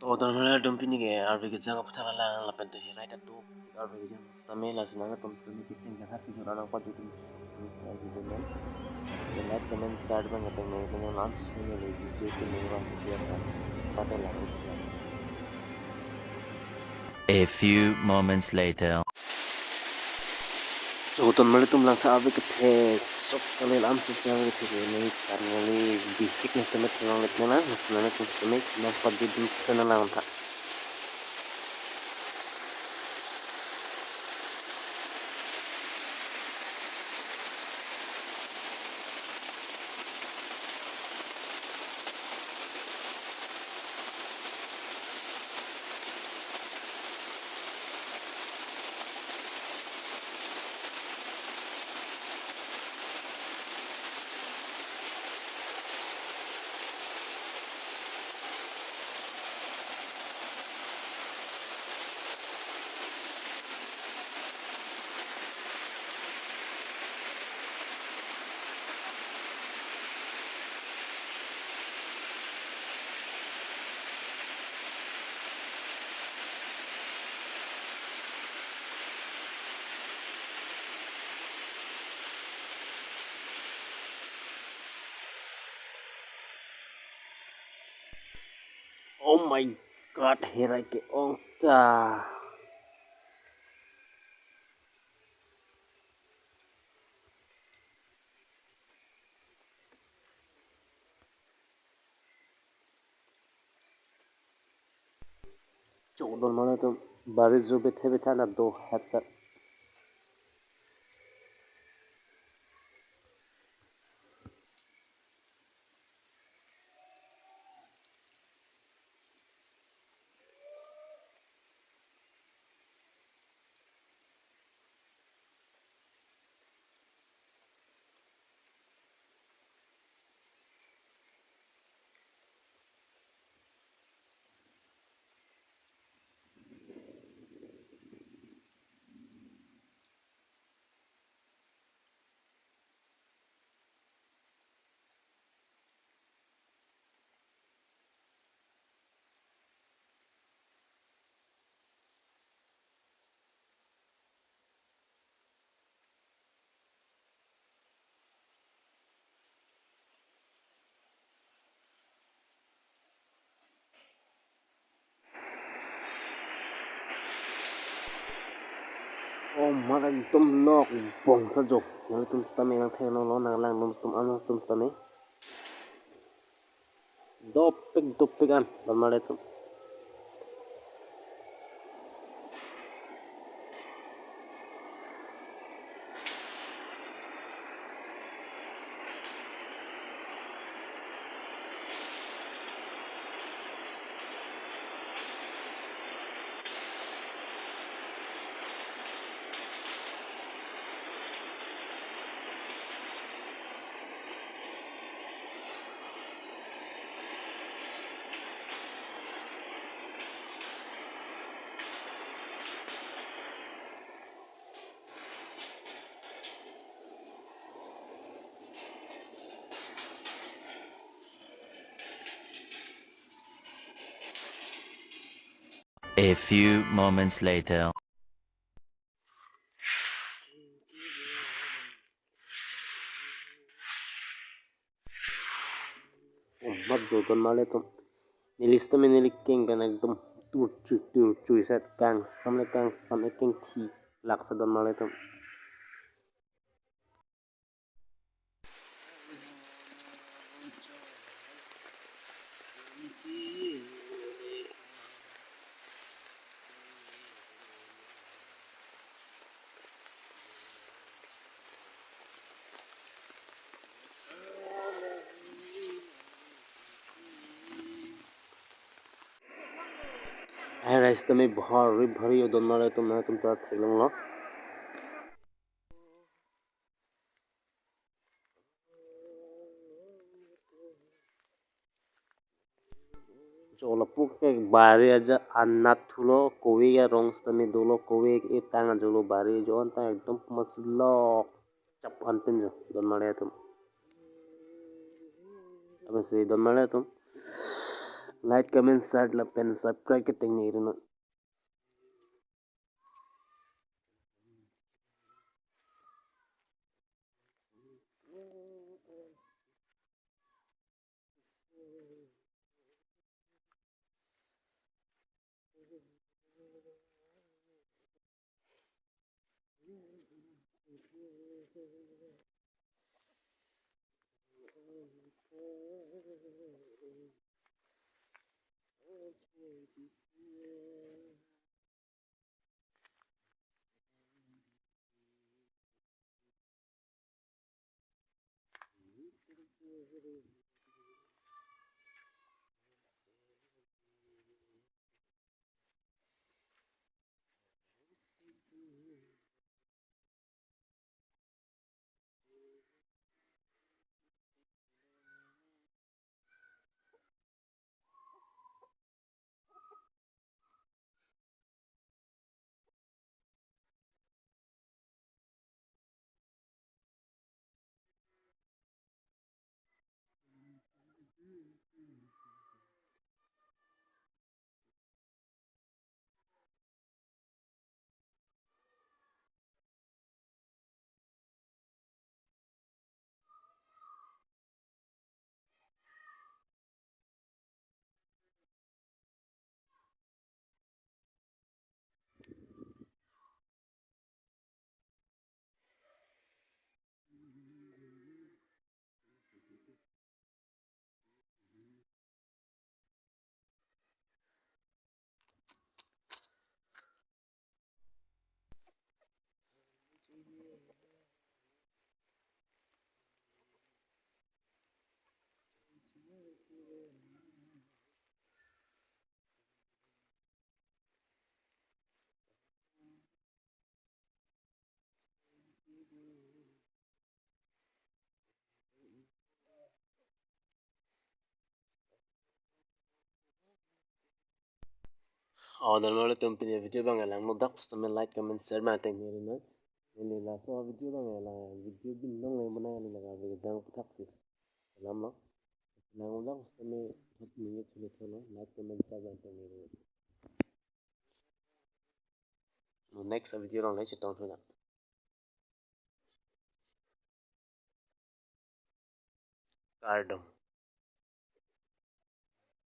Todan hula dumpini ke arbe ke janga putara la la pento hirai ta tu arbe ke janga stame la sunanga tom stame ke ceng har ke jurana pa jutum arbe ke men ke light comment side bang atang me ke lan susene le video ke me wan ke dia ta pata la ke sia. A few moments later. Todan mele tum lang sa arbe ke the sok kale lam susene ke the me karngali di tik na stame tang le tena sunanga tom stame na pa jutum sana lang ta. Oh my god, hirai ke ong ta. Chodon mane to bari jo bethe betha na do headset oh mana tum nok bong sa jok nang tum stame nang the no lo nang lang tum anas tum stame dopik an don mane tum A few moments later. oh mat do don mane tum nilistame nilikeng kan ekdom tu set kang samle keng thi laksa don mane tum ai rice tame bhari don mane tum ta thailong lo Jolapuk ke bari aja anat thulo kowe ya rong stame dolo kowe e tanga jolo bari jo anta ekdom maslok chap an pinjo don mane tum abase don mane tum like comment share la pen subscribe ke teng ni rena normalmente tem video bang lang no dak pasta men like comment share ma teng ni rena ni la so video bang la video bin nong ngai bana ni la ga dang putak sis lam lo na ngom dak pasta me thot ni ye chule thono like comment share ma teng ni rena no next video long lai chetong thona cardom